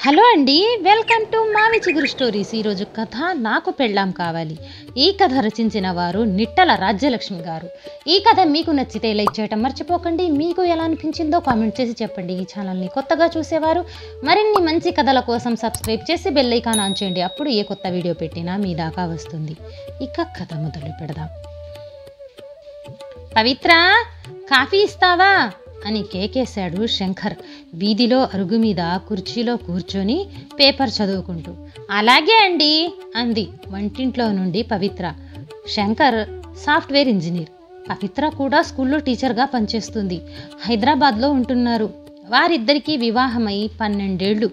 Hello అండి, welcome to మావి చిగురు స్టోరీస్. ఈరోజు కథ నాకు పెళ్ళాం కావాలి. ఈ కథ రచించిన వారు నిట్టల రాజ్యలక్ష్మి గారు. ఈ కథ మీకు నచ్చితే లైక్ చేయటం మర్చిపోకండి. మీకు ఎలా అనిపించిందో కామెంట్ చేసి చెప్పండి. ఈ ఛానల్ని కొత్తగా చూసేవారు మరిన్ని మంచి కథల కోసం సబ్స్క్రైబ్ చేసి బెల్ ఐకాన్ ఆన్ చేయండి. అప్పుడు ఏ కొత్త వీడియో పెట్టినా మీ దాకా వస్తుంది. ఇక కథ మొదలు పెడదాం. పవిత్ర, కాఫీ ఇస్తావా అని కేకేశాడు శంకర్ వీధిలో అరుగు మీద కుర్చీలో కూర్చొని పేపర్ చదువుకుంటూ. అలాగే అండి అంది వంటింట్లో నుండి పవిత్ర. శంకర్ సాఫ్ట్వేర్ ఇంజనీర్, పవిత్ర కూడా స్కూల్లో టీచర్గా పనిచేస్తుంది. హైదరాబాద్లో ఉంటున్నారు. వారిద్దరికీ వివాహమై 12 ఏళ్ళు.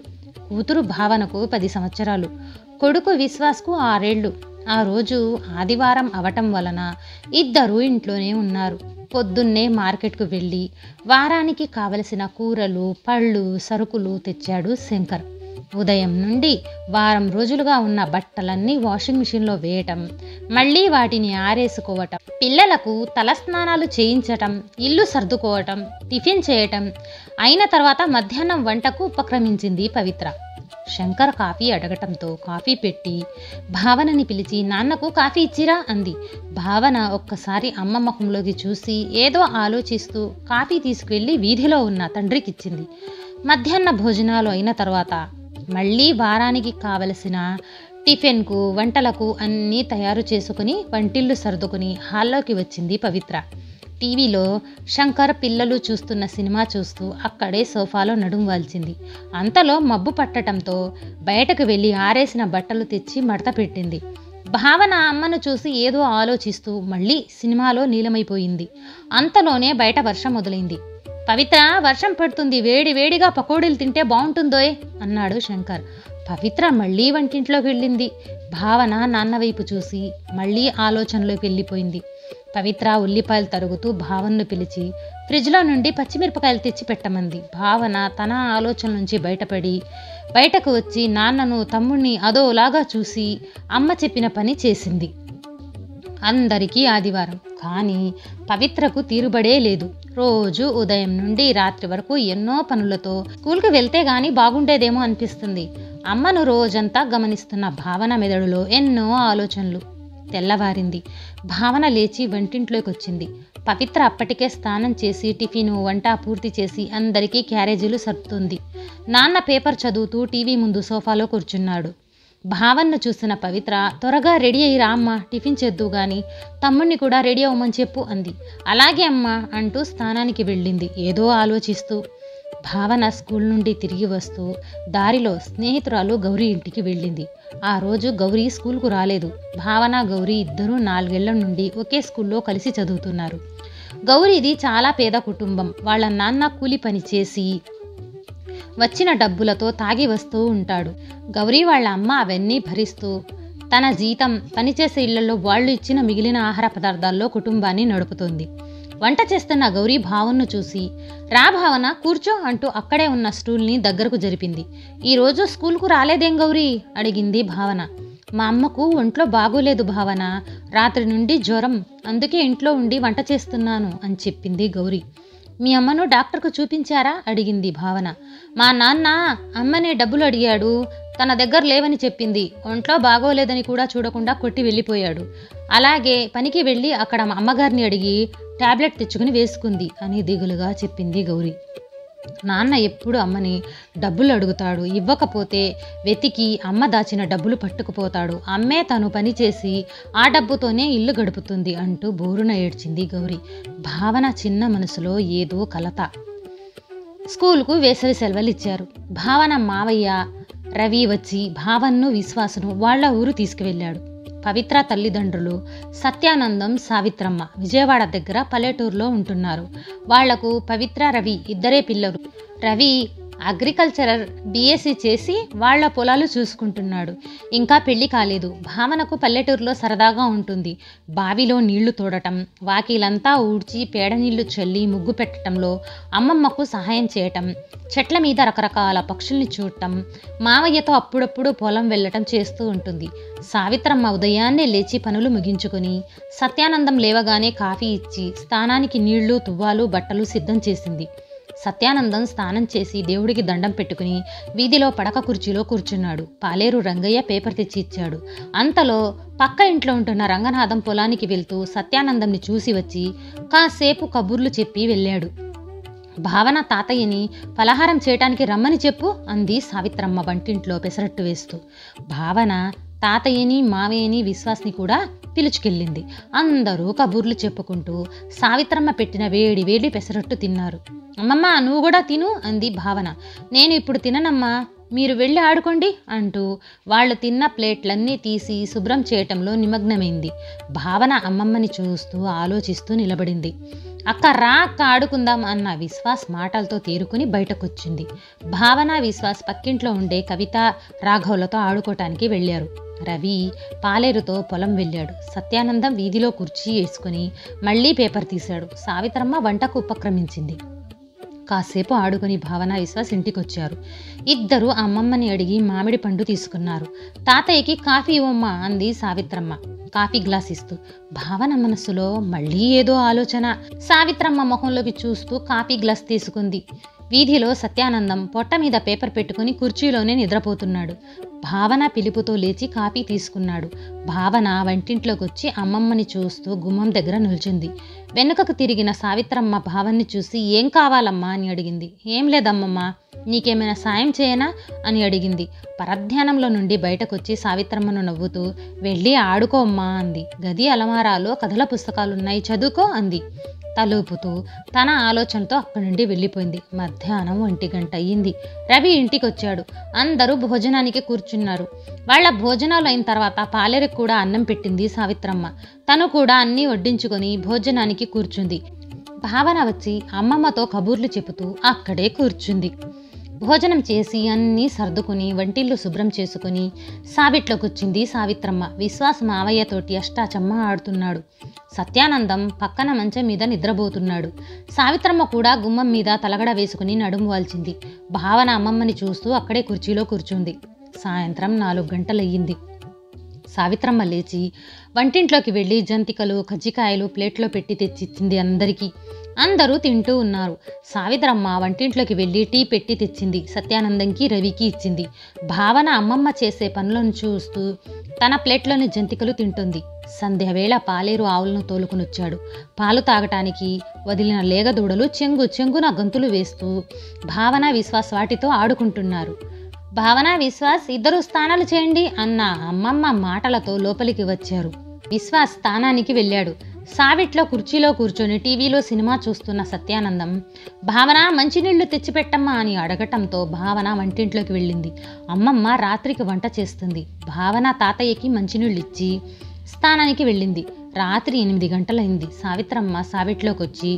కూతురు భావనకు 10 సంవత్సరాలు, కొడుకు విశ్వాస్కు 6 ఏళ్ళు. ఆ రోజు ఆదివారం అవటం వలన ఇద్దరూ ఇంట్లోనే ఉన్నారు. పొద్దున్నే మార్కెట్కు వెళ్ళి వారానికి కావలసిన కూరలు, పళ్ళు, సరుకులు తెచ్చాడు శంకర్. ఉదయం నుండి వారం రోజులుగా ఉన్న బట్టలన్నీ వాషింగ్ మిషన్లో వేయటం, మళ్ళీ వాటిని ఆరేసుకోవటం, పిల్లలకు తలస్నానాలు చేయించటం, ఇల్లు సర్దుకోవటం, టిఫిన్ చేయటం అయిన తర్వాత మధ్యాహ్నం వంటకు ఉపక్రమించింది పవిత్ర. శంకర్ కాఫీ అడగటంతో కాఫీ పెట్టి భావనని పిలిచి, నాన్నకు కాఫీ ఇచ్చిరా అంది. భావన ఒక్కసారి అమ్మ ముఖంలోకి చూసి ఏదో ఆలోచిస్తూ కాఫీ తీసుకువెళ్ళి వీధిలో ఉన్న తండ్రికిచ్చింది. మధ్యాహ్న భోజనాలు అయిన తర్వాత మళ్ళీ వారానికి కావలసిన టిఫిన్కు, వంటలకు అన్నీ తయారు చేసుకుని వంటిల్లు సర్దుకుని హాల్లోకి వచ్చింది పవిత్ర. టీవీలో శంకర్ పిల్లలు చూస్తున్న సినిమా చూస్తూ అక్కడే సోఫాలో నడుం వాల్చింది. అంతలో మబ్బు పట్టడంతో బయటకు వెళ్ళి ఆరేసిన బట్టలు తెచ్చి మడత పెట్టింది. భావన అమ్మను చూసి ఏదో ఆలోచిస్తూ మళ్ళీ సినిమాలో నీలమైపోయింది. అంతలోనే బయట వర్షం మొదలైంది. పవిత్ర, వర్షం పడుతుంది, వేడి వేడిగా పకోడీలు తింటే బాగుంటుందోయ్ అన్నాడు శంకర్. పవిత్ర మళ్ళీ వంటింట్లోకి వెళ్ళింది. భావన నాన్న వైపు చూసి మళ్ళీ ఆలోచనలోకి వెళ్ళిపోయింది. పవిత్ర ఉల్లిపాయలు తరుగుతూ భావనను పిలిచి ఫ్రిడ్జ్లో నుండి పచ్చిమిరపకాయలు తెచ్చి పెట్టమంది. భావన తన ఆలోచన నుంచి బయటకు వచ్చి నాన్నను, తమ్ముణ్ణి అదోలాగా చూసి అమ్మ చెప్పిన పని చేసింది. అందరికీ ఆదివారం, కానీ పవిత్రకు తీరుబడే లేదు. రోజు ఉదయం నుండి రాత్రి వరకు ఎన్నో పనులతో స్కూల్కి వెళ్తే గానీ బాగుండేదేమో అనిపిస్తుంది. అమ్మను రోజంతా గమనిస్తున్న భావన మెదడులో ఎన్నో ఆలోచనలు. తెల్లవారింది. భావన లేచి వంటింట్లోకి వచ్చింది. పవిత్ర అప్పటికే స్నానం చేసి టిఫిను, వంట పూర్తి చేసి అందరికీ క్యారేజీలు సర్దుతుంది. నాన్న పేపర్ చదువుతూ టీవీ ముందు సోఫాలో కూర్చున్నాడు. భావన్ను చూసిన పవిత్ర, త్వరగా రెడీ అయ్యి రా అమ్మ, టిఫిన్ చేద్దు గాని, తమ్ముణ్ణి కూడా రెడీ అవ్వమని చెప్పు అంది. అలాగే అమ్మ అంటూ స్నానానికి వెళ్ళింది ఏదో ఆలోచిస్తూ. భావన స్కూల్ నుండి తిరిగి వస్తూ దారిలో స్నేహితురాలు గౌరీ ఇంటికి వెళ్ళింది. ఆ రోజు గౌరీ స్కూల్కు రాలేదు. భావన, గౌరీ ఇద్దరూ 4 ఏళ్ల నుండి ఒకే స్కూల్లో కలిసి చదువుతున్నారు. గౌరీది చాలా పేద కుటుంబం. వాళ్ళ నాన్న కూలి పని చేసి వచ్చిన డబ్బులతో తాగి వస్తూ ఉంటాడు. గౌరీ వాళ్ళ అమ్మ అవన్నీ భరిస్తూ తన జీతం, పనిచేసే ఇళ్లలో వాళ్ళు ఇచ్చిన మిగిలిన ఆహార పదార్థాల్లో కుటుంబాన్ని నడుపుతోంది. వంట చేస్తున్న గౌరీ భావన్ను చూసి, రా భావన కూర్చో అంటూ అక్కడే ఉన్న స్టూల్ని దగ్గరకు జరిపింది. ఈరోజు స్కూల్కు రాలేదేం గౌరీ అడిగింది భావన. మా అమ్మకు ఒంట్లో బాగోలేదు భావన, రాత్రి నుండి జ్వరం, అందుకే ఇంట్లో ఉండి వంట చేస్తున్నాను అని చెప్పింది గౌరీ. మీ అమ్మను డాక్టర్కు చూపించారా అడిగింది భావన. మా నాన్న అమ్మనే డబ్బులు అడిగాడు, తన దగ్గర లేవని చెప్పింది. ఒంట్లో బాగోలేదని కూడా చూడకుండా కొట్టి వెళ్ళిపోయాడు. అలాగే పనికి వెళ్ళి అక్కడ మా అమ్మగారిని అడిగి టాబ్లెట్ తెచ్చుకుని వేసుకుంది అని దిగులుగా చెప్పింది గౌరీ. నాన్న ఎప్పుడు అమ్మని డబ్బులు అడుగుతాడు, ఇవ్వకపోతే వెతికి అమ్మ దాచిన డబ్బులు పట్టుకుపోతాడు. అమ్మే తను పని చేసి ఆ డబ్బుతోనే ఇల్లు గడుపుతుంది అంటూ బోరున ఏడ్చింది గౌరీ. భావన చిన్న మనసులో ఏదో కలత. స్కూల్కు వేసవి సెలవులు ఇచ్చారు. భావన మావయ్య రవి వచ్చి భావన్ను, విశ్వాసును వాళ్ళ ఊరు తీసుకువెళ్ళాడు. పవిత్ర తల్లిదండ్రులు సత్యానందం, సావిత్రమ్మ విజయవాడ దగ్గర పల్లెటూరులో ఉంటున్నారు. వాళ్లకు పవిత్ర, రవి ఇద్దరే పిల్లలు. రవి అగ్రికల్చరర్ బీఎస్సీ చేసి వాళ్ల పొలాలు చూసుకుంటున్నాడు. ఇంకా పెళ్లి కాలేదు. భావనకు పల్లెటూరులో సరదాగా ఉంటుంది. బావిలో నీళ్లు తోడటం, వాకిలంతా ఊడ్చి పేడ నీళ్లు చల్లి ముగ్గు పెట్టడంలో అమ్మమ్మకు సహాయం చేయటం, చెట్ల మీద రకరకాల పక్షుల్ని చూడటం, మావయ్యతో అప్పుడప్పుడు పొలం వెళ్ళటం చేస్తూ ఉంటుంది. సావిత్రమ్మ ఉదయాన్నే లేచి పనులు ముగించుకొని సత్యానందం లేవగానే కాఫీ ఇచ్చి స్నానానికి నీళ్లు, తువ్వాలు, బట్టలు సిద్ధం చేసింది. సత్యానందం స్నానం చేసి దేవుడికి దండం పెట్టుకుని వీధిలో పడక కుర్చీలో కూర్చున్నాడు. పాలేరు రంగయ్య పేపర్ తెచ్చి ఇచ్చాడు. అంతలో పక్క ఇంట్లో ఉంటున్న రంగనాథం పొలానికి వెళ్తూ సత్యానందంని చూసి వచ్చి కాసేపు కబుర్లు చెప్పి వెళ్ళాడు. భావన తాతయ్యని పలహారం చేయటానికి రమ్మని చెప్పు అంది సావిత్రమ్మ వంటింట్లో పెసరట్టు వేస్తూ. భావన తాతయ్యని మావయ్యని విశ్వాస్ని కూడా పిలుచుకెళ్ళింది. అందరూ కబుర్లు చెప్పుకుంటూ సావిత్రమ్మ పెట్టిన వేడి వేడి పెసరట్టు తిన్నారు. అమ్మమ్మ నువ్వు కూడా తిను అంది భావన. నేను ఇప్పుడు తిననమ్మా, మీరు వెళ్ళి ఆడుకోండి అంటూ వాళ్ళు తిన్న ప్లేట్లన్నీ తీసి శుభ్రం చేయటంలో నిమగ్నమైంది. భావన అమ్మమ్మని చూస్తూ ఆలోచిస్తూ నిలబడింది. అక్క రా అక్క ఆడుకుందాం అన్న విశ్వాస్ మాటలతో తేరుకుని బయటకొచ్చింది. భావన విశ్వాస్ పక్కింట్లో ఉండే కవిత రాఘవులతో ఆడుకోవటానికి వెళ్ళారు. రవి పాలేరుతో పొలం వెళ్ళాడు. సత్యానందం వీధిలో కుర్చీ వేసుకుని మళ్ళీ పేపర్ తీశాడు. సావిత్రమ్మ వంటకు ఉపక్రమించింది. కాసేపు ఆడుకుని భావన విశ్వాస్ ఇంటికొచ్చారు. ఇద్దరు అమ్మమ్మని అడిగి మామిడి పండు తీసుకున్నారు. తాతయ్యకి కాఫీ ఇవ్వమ్మా అంది సావిత్రమ్మ కాఫీ గ్లాస్ ఇస్తూ. భావన మనసులో మళ్ళీ ఏదో ఆలోచన. సావిత్రమ్మ మొహంలోకి చూస్తూ కాఫీ గ్లాస్ తీసుకుంది. వీధిలో సత్యానందం పొట్ట మీద పేపర్ పెట్టుకుని కుర్చీలోనే నిద్రపోతున్నాడు. భావన పిలుపుతో లేచి కాఫీ తీసుకున్నాడు. భావన వంటింట్లోకి వచ్చి అమ్మమ్మని చూస్తూ గుమ్మం దగ్గర నిల్చుంది. వెనుకకు తిరిగిన సావిత్రమ్మ భావన్ని చూసి ఏం కావాలమ్మా అని అడిగింది. ఏం లేదమ్మమ్మ, నీకేమైనా సాయం చేయనా అని అడిగింది. పరధ్యానంలో నుండి బయటకొచ్చి సావిత్రమ్మను నవ్వుతూ వెళ్ళి ఆడుకోమ్మా అంది. గది అలమారాలో కథల పుస్తకాలున్నాయి, చదువుకో అంది తలూపుతూ. తన ఆలోచనతో అక్కడి నుండి వెళ్ళిపోయింది. మధ్యాహ్నం 1 గంట అయ్యింది. రవి ఇంటికొచ్చాడు. అందరూ భోజనానికి కూర్చున్నారు. వాళ్ళ భోజనాలు అయిన తర్వాత పాలేరుకు కూడా అన్నం పెట్టింది సావిత్రమ్మ. తను కూడా అన్నీ వడ్డించుకొని భోజనానికి కూర్చుంది. భావన వచ్చి అమ్మమ్మతో కబూర్లు చెబుతూ అక్కడే కూర్చుంది. భోజనం చేసి అన్నీ సర్దుకుని వంటిల్లు శుభ్రం చేసుకుని సావిట్లో కూర్చుంది సావిత్రమ్మ. విశ్వాస్ మావయ్యతోటి అష్టాచమ్మ ఆడుతున్నాడు. సత్యానందం పక్కన మంచం మీద నిద్రపోతున్నాడు. సావిత్రమ్మ కూడా గుమ్మం మీద తలగడ వేసుకుని నడుము వాల్చింది. భావన అమ్మమ్మని చూస్తూ అక్కడే కుర్చీలో కూర్చుంది. సాయంత్రం 4 గంటలయ్యింది. సావిత్రమ్మ లేచి వంటింట్లోకి వెళ్ళి జంతికలు కజ్జికాయలు ప్లేట్లో పెట్టి తెచ్చిచ్చింది అందరికీ. అందరూ తింటూ ఉన్నారు. సావిత్రమ్మ వంటింట్లోకి వెళ్ళి టీ పెట్టి తెచ్చింది. సత్యానందంకి రవికి ఇచ్చింది. భావన అమ్మమ్మ చేసే పనులను చూస్తూ తన ప్లేట్లోని జంతికలు తింటుంది. సంధ్యవేళ పాలేరు ఆవులను తోలుకునొచ్చాడు. పాలు తాగటానికి వదిలిన లేగదూడలు చెంగున గంతులు వేస్తూ భావన విశ్వాస్ వాటితో ఆడుకుంటున్నారు. భావన విశ్వాస్ ఇద్దరు స్నానాలు చేయండి అన్న అమ్మమ్మ మాటలతో లోపలికి వచ్చారు. విశ్వాస్ స్థానానికి వెళ్ళాడు. సావిట్లో కుర్చీలో కూర్చొని టీవీలో సినిమా చూస్తున్న సత్యానందం భావన మంచినీళ్లు తెచ్చిపెట్టమ్మా అని అడగటంతో భావన వంటింట్లోకి వెళ్ళింది. అమ్మమ్మ రాత్రికి వంట చేస్తుంది. భావన తాతయ్యకి మంచినీళ్ళు ఇచ్చి స్థానానికి వెళ్ళింది. రాత్రి 8 గంటలైంది. సావిత్రమ్మ సావిట్లోకి వచ్చి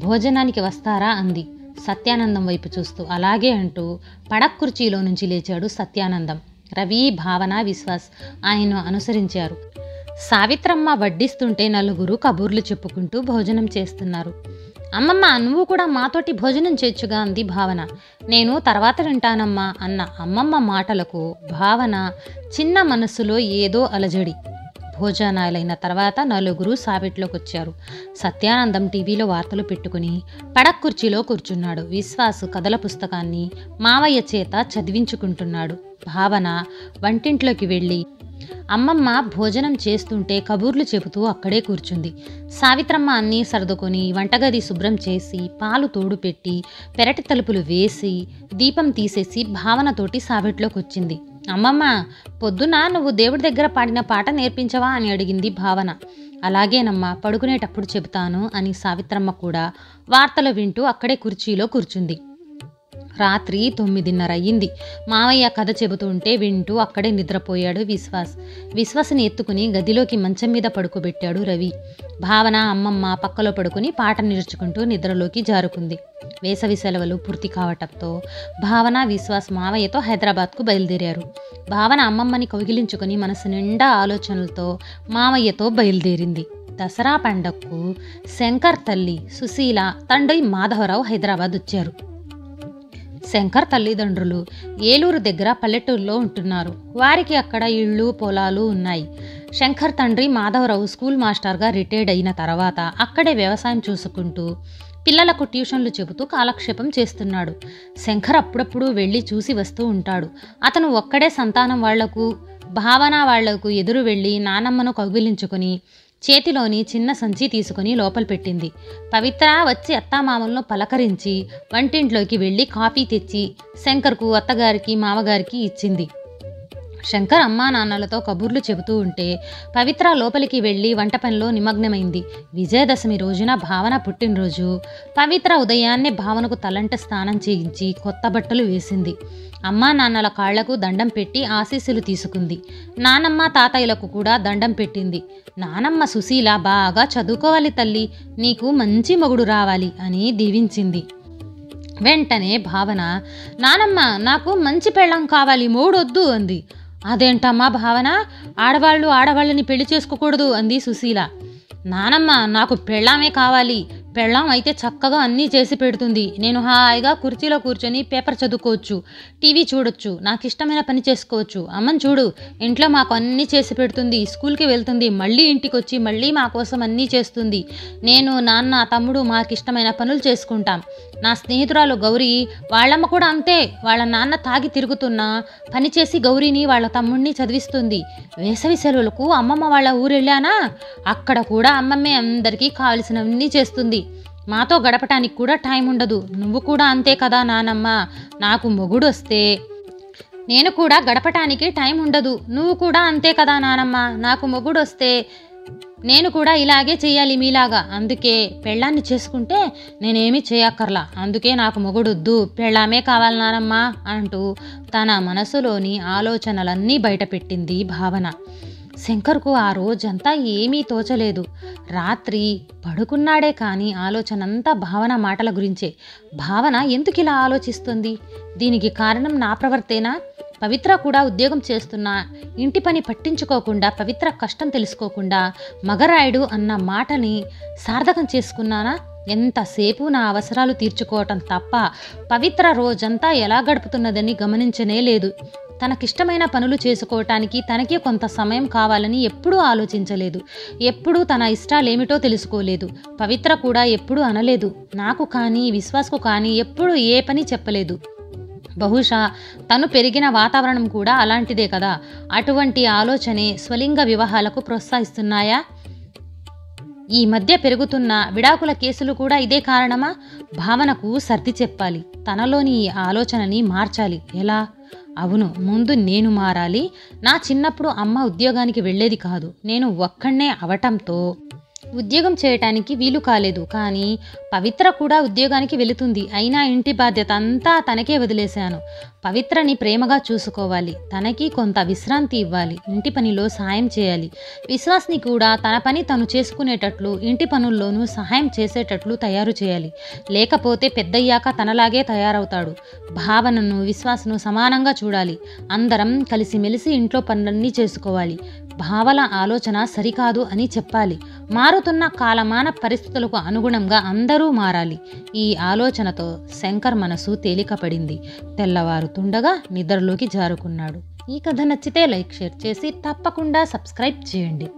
భోజనానికి వస్తారా అంది సత్యానందం వైపు చూస్తూ. అలాగే అంటూ పడక్ కుర్చీలో నుంచి లేచాడు సత్యానందం. రవి భావన విశ్వాస్ ఆయన్ను అనుసరించారు. సావిత్రమ్మ వడ్డిస్తుంటే నలుగురు కబూర్లు చెప్పుకుంటూ భోజనం చేస్తున్నారు. అమ్మమ్మ నువ్వు కూడా మాతోటి భోజనం చేయొచ్చుగా అంది భావన. నేను తర్వాత వింటానమ్మా అన్న అమ్మమ్మ మాటలకు భావన చిన్న మనసులో ఏదో అలజడి. భోజనాలైన తర్వాత నలుగురు సావిట్లోకి వచ్చారు. సత్యానందం టీవీలో వార్తలు పెట్టుకుని పడక్ కుర్చీలో కూర్చున్నాడు. విశ్వాసు కథల పుస్తకాన్ని మావయ్య చేత చదివించుకుంటున్నాడు. భావన వంటింట్లోకి వెళ్ళి అమ్మమ్మ భోజనం చేస్తుంటే కబూర్లు చెబుతూ అక్కడే కూర్చుంది. సావిత్రమ్మ అన్నీ సర్దుకొని వంటగది శుభ్రం చేసి పాలు తోడు పెట్టి పెరటి తలుపులు వేసి దీపం తీసేసి భావనతోటి సావిట్లోకి వచ్చింది. అమ్మమ్మ పొద్దున నువ్వు దేవుడి దగ్గర పాడిన పాట నేర్పించవా అని అడిగింది భావన. అలాగేనమ్మా, పడుకునేటప్పుడు చెబుతాను అని సావిత్రమ్మ కూడా వార్తలు వింటూ అక్కడే కుర్చీలో కూర్చుంది. రాత్రి 9:30 అయ్యింది. మావయ్య కథ చెబుతుంటే వింటూ అక్కడే నిద్రపోయాడు విశ్వాస్ని ఎత్తుకుని గదిలోకి మంచం మీద పడుకోబెట్టాడు రవి. భావన అమ్మమ్మ పక్కలో పడుకుని పాట నేర్చుకుంటూ నిద్రలోకి జారుకుంది. వేసవి సెలవులు పూర్తి కావటంతో భావన విశ్వాస్ మావయ్యతో హైదరాబాద్కు బయలుదేరారు. భావన అమ్మమ్మని కౌగిలించుకుని మనసు నిండా ఆలోచనలతో మావయ్యతో బయలుదేరింది. దసరా పండగకు శంకర్ తల్లి సుశీల, తండ్రి మాధవరావు హైదరాబాద్ వచ్చారు. శంకర్ తల్లిదండ్రులు ఏలూరు దగ్గర పల్లెటూరులో ఉంటున్నారు. వారికి అక్కడ ఇళ్ళు పొలాలు ఉన్నాయి. శంకర్ తండ్రి మాధవరావు స్కూల్ మాస్టర్గా రిటైర్డ్ అయిన తర్వాత అక్కడే వ్యవసాయం చూసుకుంటూ పిల్లలకు ట్యూషన్లు చెబుతూ కాలక్షేపం చేస్తున్నాడు. శంకర్ అప్పుడప్పుడు వెళ్ళి చూసి వస్తూ ఉంటాడు. అతను ఒక్కడే సంతానం వాళ్లకు, భావన వాళ్లకు ఎదురు వెళ్ళి నానమ్మను కౌగిలించుకొని చేతిలోని చిన్న సంచి తీసుకుని లోపల పెట్టింది. పవిత్ర వచ్చి అత్తామామలను పలకరించి వంటింట్లోకి వెళ్ళి కాఫీ తెచ్చి శంకర్కు, అత్తగారికి, మామగారికి ఇచ్చింది. శంకర్ అమ్మా నాన్నలతో కబుర్లు చెబుతూ ఉంటే పవిత్ర లోపలికి వెళ్ళి వంట పనిలో నిమగ్నమైంది. విజయదశమి రోజున భావన పుట్టినరోజు. పవిత్ర ఉదయాన్నే భావనకు తలంట స్నానం చేయించి కొత్త బట్టలు వేసింది. అమ్మా నాన్నల కాళ్లకు దండం పెట్టి ఆశీస్సులు తీసుకుంది. నానమ్మ తాతయ్యలకు కూడా దండం పెట్టింది. నానమ్మ సుశీల బాగా చదువుకోవాలి తల్లి, నీకు మంచి మొగుడు రావాలి అని దీవించింది. వెంటనే భావన, నానమ్మ నాకు మంచి పెళ్ళం కావాలి, మొగుడొద్దు అంది. అదేంటమ్మా భావన, ఆడవాళ్ళని పెళ్లి చేసుకోకూడదు అంది సుశీల. నానమ్మ నాకు పెళ్ళామే కావాలి, పెళ్ళాం అయితే చక్కగా అన్నీ చేసి పెడుతుంది, నేను హాయిగా కుర్చీలో కూర్చొని పేపర్ చదువుకోవచ్చు, టీవీ చూడొచ్చు, నాకు ఇష్టమైన పని చేసుకోవచ్చు. అమ్మని చూడు, ఇంట్లో మాకు అన్నీ చేసి పెడుతుంది, స్కూల్కి వెళ్తుంది, మళ్ళీ ఇంటికి వచ్చి మళ్ళీ మా కోసం అన్నీ చేస్తుంది. నేను, నాన్న, తమ్ముడు మాకిష్టమైన పనులు చేసుకుంటాం. నా స్నేహితురాలు గౌరీ, వాళ్ళమ్మ కూడా అంతే, వాళ్ళ నాన్న తాగి తిరుగుతున్నా పనిచేసి గౌరీని వాళ్ళ తమ్ముడిని చదివిస్తుంది. వేసవి సెలవులకు అమ్మమ్మ వాళ్ళ ఊరెళ్ళానా, అక్కడ కూడా అమ్మమ్మే అందరికీ కావలసినవన్నీ చేస్తుంది. మాతో గడపటానికి కూడా టైం ఉండదు. నువ్వు కూడా అంతే కదా నానమ్మ, నాకు మొగుడు వస్తే నేను కూడా గడపటానికి టైం ఉండదు. నువ్వు కూడా అంతే కదా నానమ్మ, నాకు మొగుడు వస్తే నేను కూడా ఇలాగే చెయ్యాలి మీలాగా. అందుకే పెళ్ళాన్ని చేసుకుంటే నేనేమీ చేయక్కర్లా, అందుకే నాకు మొగుడొద్దు, పెళ్ళామే కావాలి నానమ్మ అంటూ తన మనసులోని ఆలోచనలన్నీ బయటపెట్టింది భావన. శంకర్కు ఆ రోజంతా ఏమీ తోచలేదు. రాత్రి పడుకున్నాడే కానీ ఆలోచనంతా భావన మాటల గురించే. భావన ఎందుకు ఇలా ఆలోచిస్తుంది? దీనికి కారణం నా ప్రవర్తేనా? పవిత్ర కూడా ఉద్యోగం చేస్తున్నా ఇంటి పని పట్టించుకోకుండా, పవిత్ర కష్టం తెలుసుకోకుండా మగరాయుడు అన్న మాటని సార్థకం చేసుకున్నానా? ఎంతసేపు నా అవసరాలు తీర్చుకోవటం తప్ప పవిత్ర రోజంతా ఎలా గడుపుతున్నదని గమనించనే లేదు. తనకిష్టమైన పనులు చేసుకోవటానికి తనకే కొంత సమయం కావాలని ఎప్పుడూ ఆలోచించలేదు. ఎప్పుడూ తన ఇష్టాలేమిటో తెలుసుకోలేదు. పవిత్ర కూడా ఎప్పుడూ అనలేదు. నాకు కానీ విశ్వాస్కు కానీ ఎప్పుడూ ఏ పని చెప్పలేదు. బహుశా తను పెరిగిన వాతావరణం కూడా అలాంటిదే కదా. అటువంటి ఆలోచనే స్వలింగ వివాహాలకు ప్రోత్సహిస్తున్నాయా? ఈ మధ్య పెరుగుతున్న విడాకుల కేసులు కూడా ఇదే కారణమా? భావనకు సర్ది చెప్పాలి. తనలోని ఈ ఆలోచనని మార్చాలి. ఎలా? అవును, ముందు నేను మారాలి. నా చిన్నప్పుడు అమ్మ ఉద్యోగానికి వెళ్ళేది కాదు. నేను ఒక్కడే అవటంతో ఉద్యోగం చేయటానికి వీలు కాలేదు. కానీ పవిత్ర కూడా ఉద్యోగానికి వెళుతుంది. అయినా ఇంటి బాధ్యత అంతా తనకే వదిలేశాను. పవిత్రని ప్రేమగా చూసుకోవాలి, తనకి కొంత విశ్రాంతి ఇవ్వాలి, ఇంటి పనిలో సహాయం చేయాలి. విశ్వాస్ని కూడా తన పని తను చేసుకునేటట్లు ఇంటి పనుల్లోనూ సహాయం చేసేటట్లు తయారు చేయాలి. లేకపోతే పెద్దయ్యాక తనలాగే తయారవుతాడు. భావనను, విశ్వాస్ను సమానంగా చూడాలి. అందరం కలిసిమెలిసి ఇంట్లో పనులన్నీ చేసుకోవాలి. భావన ఆలోచన సరికాదు అని చెప్పాలి. మారుతున్న కాలమాన పరిస్థితులకు అనుగుణంగా అందరూ మారాలి. ఈ ఆలోచనతో శంకర్ మనసు తేలికపడింది. తెల్లవారుతుండగా నిద్రలోకి జారుకున్నాడు. ఈ కథ నచ్చితే లైక్, షేర్ చేసి తప్పకుండా సబ్స్క్రైబ్ చేయండి.